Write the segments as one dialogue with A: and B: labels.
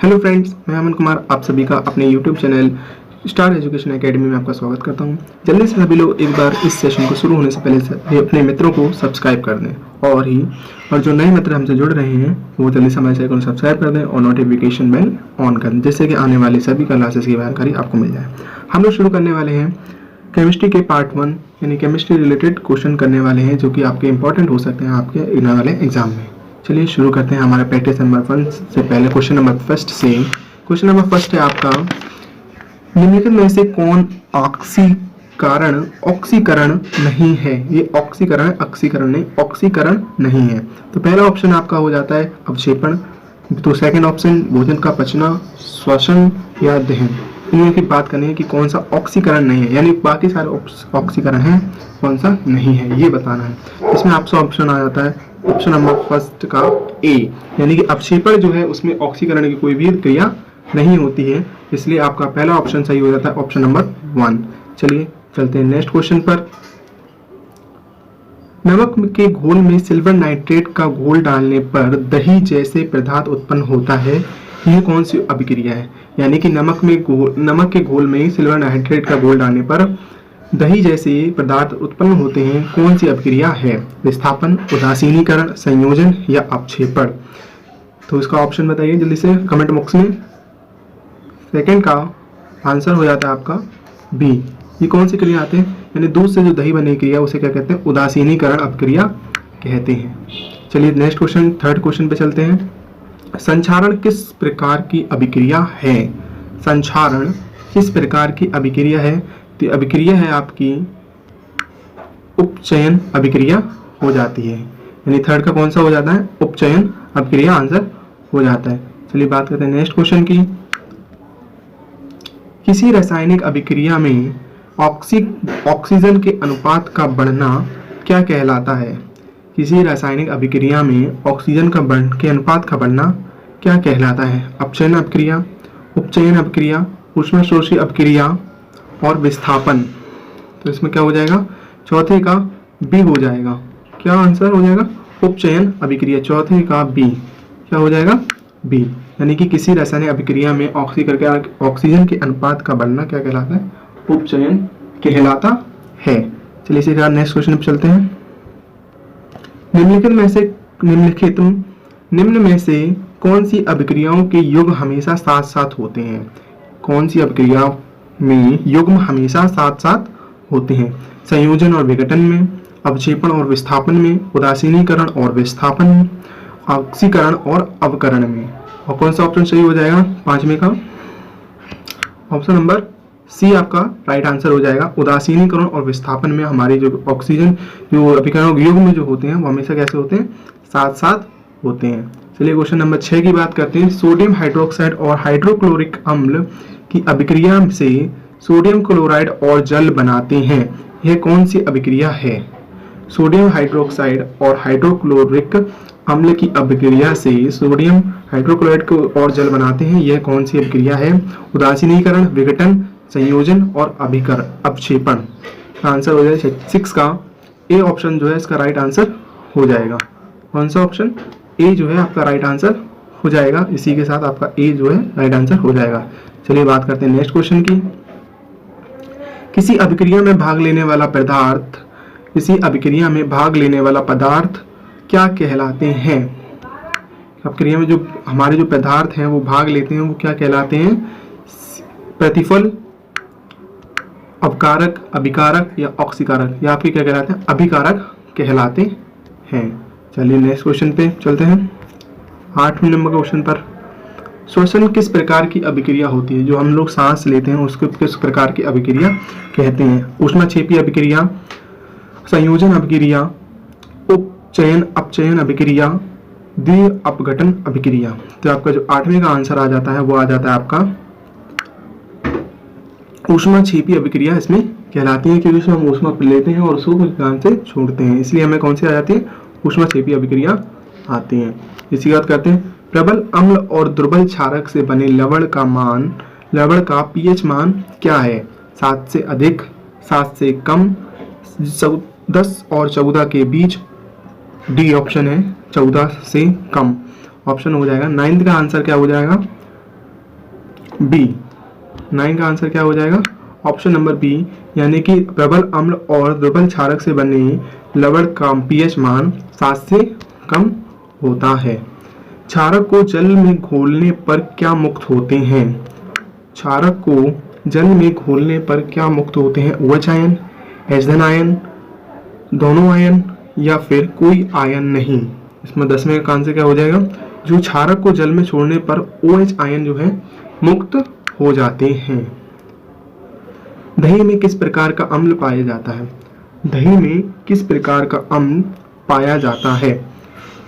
A: Hello friends, मैं अमन कुमार आप सभी का अपने YouTube channel star education academy में आपका स्वागत करता हूं। जल्दी से सभी लोग एक बार इस सेशन को शुरू होने से पहले सभी अपने मित्रों को सब्सक्राइब कर दें और जो नए मित्र हमसे जुड़ रहे हैं वो जल्दी से हमारे चैनल को सब्सक्राइब कर दें और नोटिफिकेशन बेल ऑन कर दें, जिससे कि आने वाली सभी क्लासेस की जानकारी आपको मिल जाए। हम लोग शुरू करने वाले हैं केमिस्ट्री के पार्ट 1 यानी केमिस्ट्री रिलेटेड क्वेश्चन करने वाले हैं, जो कि आपके इंपॉर्टेंट हो सकते हैं आपके आने वाले एग्जाम में। चलिए शुरू करते हैं हमारा प्रैक्टिस नंबर 1 से पहले क्वेश्चन नंबर फर्स्ट से। क्वेश्चन नंबर फर्स्ट है आपका, निम्नलिखित में से कौन ऑक्सीकरण नहीं है। ये ऑक्सीकरण ऑक्सीकरण नहीं है। तो पहला ऑप्शन आपका हो जाता है अवक्षेपण, तो सेकंड ऑप्शन भोजन का पचना, श्वसन या दहन। इनमें की बात करनी है कि कौन सा ऑक्सीकरण नहीं है, यानी बाकी सारे ऑक्सीकरण हैं, कौन सा नहीं है ये बताना है। इसमें आपका ऑप्शन आ जाता है ऑप्शन नंबर फर्स्ट का ए, यानी कि अवक्षेपण जो है उसमें ऑक्सीकरण की कोई भी क्रिया नहीं होती है, इसलिए आपका पहला ऑप्शन सही हो जाता है ऑप्शन नंबर 1। चलिए चलते हैं नेक्स्ट क्वेश्चन पर। नमक के घोल में सिल्वर नाइट्रेट का घोल डालने पर दही जैसे पदार्थ उत्पन्न होता है, यह कौन सी अभिक्रिया है। यानी कि नमक के घोल में सिल्वर नाइट्रेट का घोल डालने पर दही जैसे पदार्थ उत्पन्न होते हैं, कौन सी अभिक्रिया है। विस्थापन, उदासीनीकरण, संयोजन या अपक्षेपण। तो इसका ऑप्शन बताइए जल्दी से कमेंट बॉक्स में। सेकंड का आंसर हो जाता है आपका बी। ये कौन सी क्रिया आते हैं, यानी दूध से जो दही बनी क्रिया उसे क्या कहते हैं, उदासीनीकरण अपक्रिया कहते हैं। चलिए नेक्स्ट क्वेश्चन, थर्ड क्वेश्चन पे चलते हैं। संक्षारण किस प्रकार की अभिक्रिया है। संक्षारण किस प्रकार की अभिक्रिया है। तो अभिक्रिया है आपकी उपचयन अभिक्रिया हो जाती है, यानी थर्ड का कौन सा हो जाता है, उपचयन अभिक्रिया आंसर हो जाता है। चलिए बात करते हैं नेक्स्ट क्वेश्चन की। किसी रासायनिक अभिक्रिया में ऑक्सीजन के अनुपात का बढ़ना क्या कहलाता है। किसी रासायनिक अभिक्रिया में ऑक्सीजन के अनुपात का बढ़ना क्या कहलाता है। अपचयन अभिक्रिया, उपचयन अभिक्रिया, ऊष्मशोषी अभिक्रिया और विस्थापन। तो इसमें क्या हो जाएगा, चौथे का बी हो जाएगा। क्या आंसर हो जाएगा, उपचयन अभिक्रिया। चौथे का बी क्या हो जाएगा, बी। यानी कि किसी रासायनिक अभिक्रिया में ऑक्सीजन के अनुपात का बढ़ना क्या कहलाता है, उपचयन कहलाता है। चलिए इसी तरह नेक्स्ट क्वेश्चन पे चलते हैं। निम्न में से कौन सी अभिक्रियाओं के युग्म हमेशा साथ साथ होते हैं। कौन सी अभिक्रिया में युग्म हमेशा साथ साथ होते हैं। संयोजन और विघटन में, अवक्षेपण और विस्थापन में, उदासीनीकरण और विस्थापन में, ऑक्सीकरण और अवकरण में। और कौन सा ऑप्शन सही हो जाएगा, पांचवें का ऑप्शन नंबर सी आपका राइट आंसर हो जाएगा। उदासीनीकरण और विस्थापन में हमारी जो ऑक्सीजन जो अभिकरणों युग्म में जो होते हैं वो हमेशा कैसे होते हैं, साथ साथ होते हैं। चलिए क्वेश्चन नंबर 6 की बात करते हैं। सोडियम हाइड्रोक्साइड और हाइड्रोक्लोरिक अम्ल की अभिक्रिया से सोडियम क्लोराइड और जल बनाते हैं, यह कौन सी अभिक्रिया है। सोडियम हाइड्रोक्साइड और हाइड्रोक्लोरिक अम्ल की अभिक्रिया से सोडियम हाइड्रोक्लोराइड को और जल बनाते हैं, यह कौन सी अभिक्रिया है। उदासीनीकरण, विघटन, संयोजन और अपक्षेपण। आंसर हो जाएगा 6 का ए ऑप्शन जो है इसका राइट आंसर हो जाएगा। कौन सा ऑप्शन, ए जो है आपका राइट आंसर हो जाएगा। इसी के साथ आपका ए जो है राइट आंसर हो जाएगा। चलिए बात करते हैं नेक्स्ट क्वेश्चन की। किसी अभिक्रिया में भाग लेने वाला पदार्थ क्या कहलाते हैं। अभिक्रिया में जो हमारे जो पदार्थ हैं वो भाग लेते हैं वो क्या कहलाते हैं, प्रतिफल, अपकारक, अभिकारक या ऑक्सीकारक, या आपके क्या कहलाते हैं, अभिकारक कहलाते हैं। चलिए नेक्स्ट क्वेश्चन पे चलते हैं, 8वें नंबर क्वेश्चन पर। श्वसन किस प्रकार की अभिक्रिया होती है। जो हम लोग सांस लेते हैं उसको किस प्रकार की अभिक्रिया कहते हैं। ऊष्माक्षेपी अभिक्रिया, संयोजन अभिक्रिया, उपचयन अपचयन अभिक्रिया, द्वि अपघटन अभिक्रिया। तो आपका जो 8वें का आंसर आ जाता है वो आ जाता है आपका ऊष्माक्षेपी अभिक्रिया इसमें कहलाती है, क्योंकि उसमें हम ऊष्मा लेते हैं और उसको काम से छोड़ते हैं, इसलिए हमें कौन सी आ जाती है, ऊष्माक्षेपी अभिक्रिया आती है। इसी बात करते हैं। प्रबल अम्ल और दुर्बल क्षारक से बने लवण का पीएच मान क्या है। 7 से अधिक, 7 से कम, 10 और 14 के बीच। डी ऑप्शन है 14 से कम। ऑप्शन हो जाएगा 9th का आंसर क्या हो जाएगा, बी। 9 का आंसर क्या हो जाएगा? ऑप्शन नंबर बी, यानी कि प्रबल अम्ल और दुर्बल क्षारक से बने लवण का पीएच मान 7 से कम होता है। क्षारक को जल में घोलने पर क्या मुक्त होते हैं? क्षारक को जल में घोलने पर क्या मुक्त होते हैं? OH आयन, H आयन, दोनों आयन, या फिर कोई आयन नहीं। इसमें 10वें का आंसर क्या हो जाएगा? जो क्षारक को जल में छोड़ने पर OH आयन जो है मुक्त हो जाते हैं। दही में किस प्रकार का अम्ल पाया जाता है? दही में किस प्रकार का अम्ल पाया जाता है?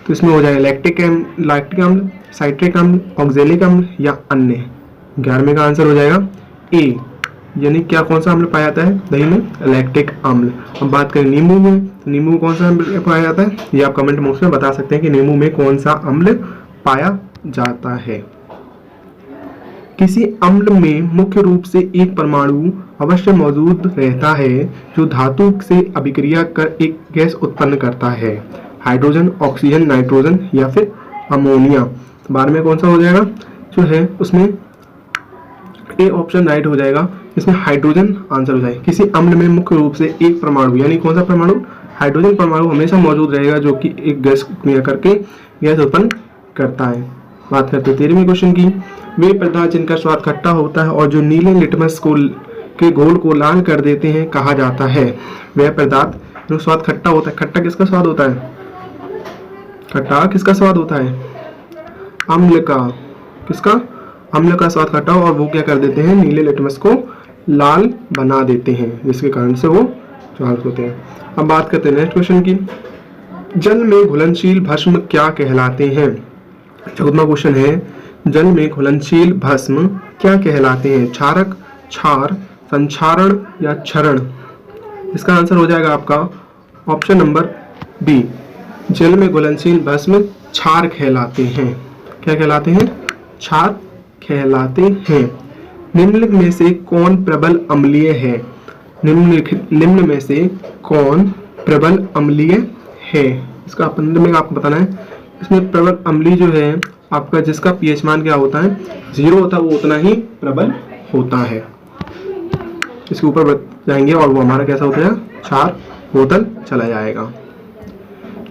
A: तो इसमें हो जाएगा लैक्टिक अम्ल, साइट्रिक अम्ल, ऑक्जेलिक अम्ल या अन्य। 11वें का आंसर हो जाएगा ए, यानी क्या कौन सा अम्ल पाया जाता है दही में? लैक्टिक अम्ल। अब बात करें नींबू में, तो नींबू में कौन सा अम्ल पाया जाता है? ये आप कमेंट बॉक्स में बता सकते हैं कि नींबू में कौन सा अम्ल पाया जाता है। किसी अम्ल में मुख्य रूप से एक परमाणु अवश्य मौजूद रहता है जो धातु से अभिक्रिया कर एक गैस उत्पन्न करता है। हाइड्रोजन, ऑक्सीजन, नाइट्रोजन या फिर अमोनिया। 12 में कौन सा हो जाएगा जो है उसमें? ए ऑप्शन राइट हो जाएगा। इसमें हाइड्रोजन आंसर हो जाएगा। किसी अम्ल में मुख्य रूप से एक परमाणु, यानी कौन सा परमाणु? हाइड्रोजन परमाणु हमेशा मौजूद रहेगा जो कि एक गैस क्रिया करके गैस उत्पन्न करता है। बात करते हैं 13वें क्वेश्चन की। वे पदार्थ जिनका स्वाद खट्टा होता है और जो नीले लिटमस को के घोल को लाल कर देते हैं कहा जाता है। वह पदार्थ जो स्वाद खट्टा होता है। खट्टा किसका स्वाद होता है? खट्टा किसका स्वाद होता है? अम्ल का। किसका? अम्ल का स्वाद खट्टा, और वो क्या कर देते हैं? नीले लिटमस को लाल बना देते हैं, जिसके कारण से वो ज्वाल होते हैं। अब बात करते हैं नेक्स्ट क्वेश्चन की। जल में घुलनशील भस्म क्या कहलाते हैं? 14वां क्वेश्चन है, जल में घुलनशील भस्म क्या कहलाते हैं? क्षारक, क्षार, संक्षारण या क्षरण? इसका आंसर हो जाएगा आपका ऑप्शन नंबर बी। जल में घुलनशील भस्म क्षार कहलाते हैं। क्या कहलाते हैं? क्षार कहलाते हैं। निम्नलिखित में से कौन प्रबल अम्लीय है? निम्न में से कौन प्रबल अम्लीय है? इसका अपन में आपको बताना है। इसमें प्रबल अम्लीय जो है आपका, जिसका पीएच मान क्या होता है? 0 होता है, वो उतना ही प्रबल होता है। इसके ऊपर जाएंगे और वो हमारा कैसा होता है? क्षार बोतल चला जाएगा।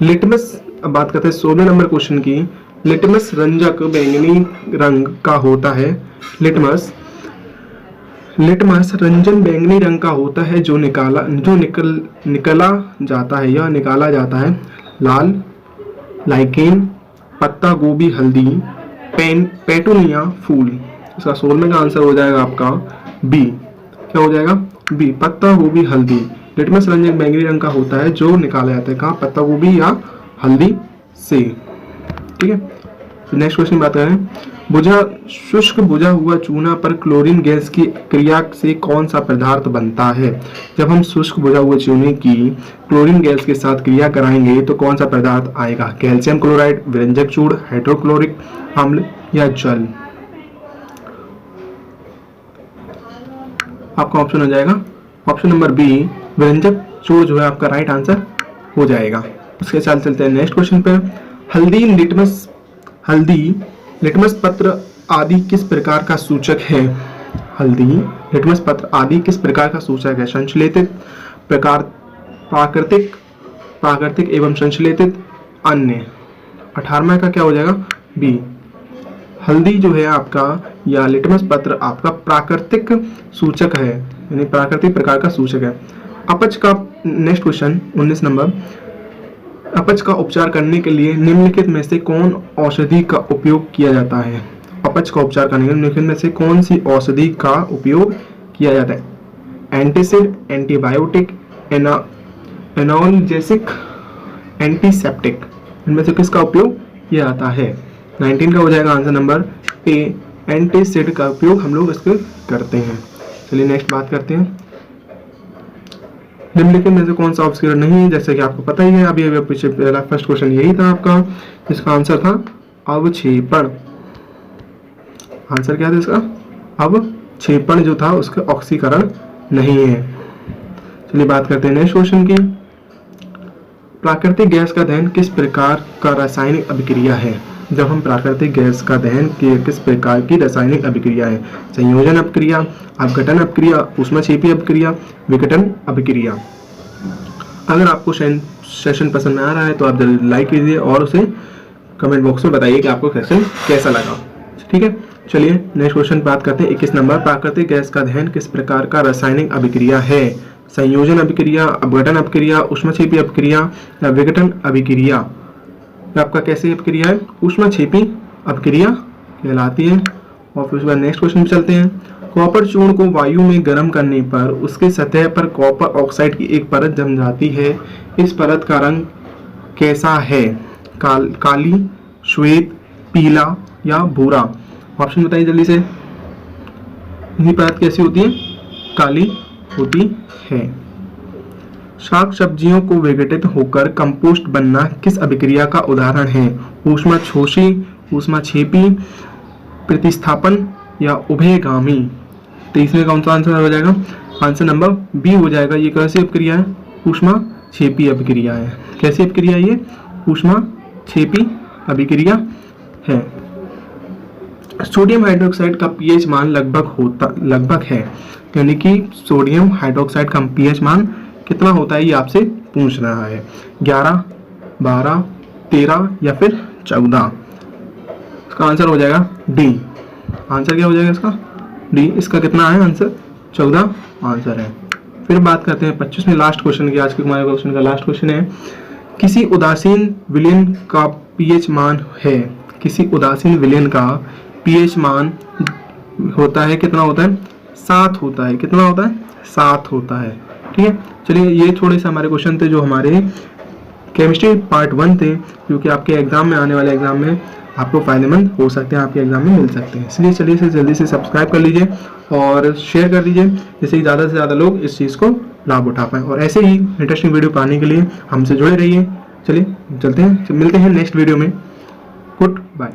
A: लिटमस, अब बात करते हैं 16 नंबर क्वेश्चन की। लिटमस रंजक बैंगनी रंग का होता है। लिटमस रंजन बैंगनी रंग का होता है जो निकला जाता है या निकाला जाता है। लाल, लाइकेन, पत्ता गोभी, हल्दी, पेटूनिया, फूल। इसका 16 का आंसर हो जाएगा आपका बी। क्या हो जाएगा? बी, पत्ता गोभी, हल्दी। लिटमस रंजन बैंगनी रंग का होता है जो निकाला जाता है कहाँ? पत्ता गोभी या हल्दी से। ठीक है, नेक्स्ट क्वेश्चन बात करें। शुष्क बुझा हुआ चूना पर क्लोरीन गैस की क्रिया से कौन सा पदार्थ बनता है? जब हम शुष्क बुझा हुए चूने की क्लोरीन गैस के साथ क्रिया कराएंगे तो कौन सा पदार्थ आएगा? कैल्शियम क्लोराइड, व्यंजक चूर्ण, हाइड्रोक्लोरिक अम्ल या जल? आपका ऑप्शन हो जाएगा ऑप्शन नंबर बी, व्यंजक चूर्ण जो है आपका राइट आंसर हो जाएगा। उसके साथ चलते हैं नेक्स्ट क्वेश्चन पे। हल्दी लिटमस पत्र आदि किस प्रकार का सूचक है? हल्दी, लिटमस पत्र आदि किस प्रकार का सूचक है? संश्लेषित, प्रकार, प्राकृतिक एवं संश्लेषित, अन्य। 18वां का क्या हो जाएगा? बी। हल्दी जो है आपका या लिटमस पत्र आपका प्राकृतिक सूचक है, यानी प्राकृतिक प्रकार का सूचक है। अपच का नेक्स्ट क्वेश्चन 19 नंबर। अपच का उपचार करने के लिए निम्नलिखित में से कौन औषधि का उपयोग किया जाता है? अपच का उपचार करने के लिए निम्नलिखित में से कौन सी औषधि का उपयोग किया जाता है? एंटीसिड, एंटीबायोटिक, एनाल्जेसिक, एंटीसेप्टिक। इनमें से किसका उपयोग किया जाता है? 19 का हो जाएगा आंसर नंबर ए, एंटीसिड का उपयोग हम लोग इसके करते हैं। चलिए नेक्स्ट बात करते हैं। निम्नलिखित में से कौन सा ऑब्स्क्यूर नहीं है? जैसे कि आपको पता ही है, अभी पीछे पहला फर्स्ट क्वेश्चन यही था आपका, इसका आंसर था अवक्षेपण। आंसर क्या था इसका? अवक्षेपण जो था उसका ऑक्सीकरण नहीं है। चलिए बात करते हैं नेक्स्ट क्वेश्चन की। प्राकृतिक गैस का दहन किस प्रकार का रासायनिक अभिक्रिया है? जब हम प्राकृतिक गैस का दहन किए किस प्रकार की रासायनिक अभिक्रिया है? संयोजन अभिक्रिया, अपघटन अभिक्रिया, ऊष्माक्षेपी अभिक्रिया, विघटन अभिक्रिया। अगर आपको सेशन पसंद आ रहा है तो आप जल्दी लाइक कीजिए और उसे कमेंट बॉक्स में बताइए कि आपको सेशन कैसा लगा। ठीक है, चलिए नेक्स्ट क्वेश्चन बात करते हैं। 21 नंबर, प्राकृतिक गैस का दहन किस प्रकार का रासायनिक अभिक्रिया है? संयोजन अभिक्रिया, अपघटन अभिक्रिया, ऊष्माक्षेपी अभिक्रिया या विघटन अभिक्रिया। आपका कैसी अभिक्रिया है? ऊष्माक्षेपी अभिक्रिया कहलाती है। और फिर उसके बाद नेक्स्ट क्वेश्चन पे चलते हैं। कॉपर चूर्ण को वायु में गर्म करने पर उसके सतह पर कॉपर ऑक्साइड की एक परत जम जाती है। इस परत का रंग कैसा है? काली, श्वेत, पीला या भूरा? ऑप्शन बताइए जल्दी से। ये परत कैसी होती है? काली होती है। शाक सब्जियों को विघटित होकर कंपोस्ट बनना किस अभिक्रिया का उदाहरण है? ऊष्माशोषी, ऊष्माक्षेपी, प्रतिस्थापन या उभयगामी? तो इसमें कौन सा आंसर हो जाएगा? आंसर नंबर बी हो जाएगा। ये कैसी अभिक्रिया है? ऊष्माक्षेपी अभिक्रिया है। कैसी अभिक्रिया है ये? ऊष्माक्षेपी अभिक्रिया है। सोडियम हाइड्रोक्साइड का पीएच मान लगभग है, यानी कि सोडियम हाइड्रोक्साइड का पीएच मान कितना होता है ये आपसे पूछ रहा है। 11, 12, 13 या फिर 14? इसका आंसर हो जाएगा डी। आंसर क्या हो जाएगा इसका? डी। इसका कितना है आंसर? 14 आंसर है। फिर बात करते हैं 25 में लास्ट क्वेश्चन की। आज के हमारे क्वेश्चन का लास्ट क्वेश्चन है, किसी उदासीन विलयन का पीएच मान है? किसी उदासीन विलयन का पीएच मान होता है, कितना होता है? 7 होता है। कितना होता है? 7 होता है। ठीक है, चलिए ये थोड़े से हमारे क्वेश्चन थे जो हमारे केमिस्ट्री पार्ट 1 थे, जो कि आपके एग्जाम में, आने वाले एग्जाम में आपको फायदेमंद हो सकते हैं, आपके एग्जाम में मिल सकते हैं। इसलिए चलिए इसे जल्दी से सब्सक्राइब कर लीजिए और शेयर कर दीजिए, जिससे ज़्यादा से ज़्यादा लोग इस चीज़ को लाभ उठा पाएँ। और ऐसे ही इंटरेस्टिंग वीडियो पाने के लिए हमसे जुड़े रहिए। चलिए चलते हैं, मिलते हैं नेक्स्ट वीडियो में। Good bye.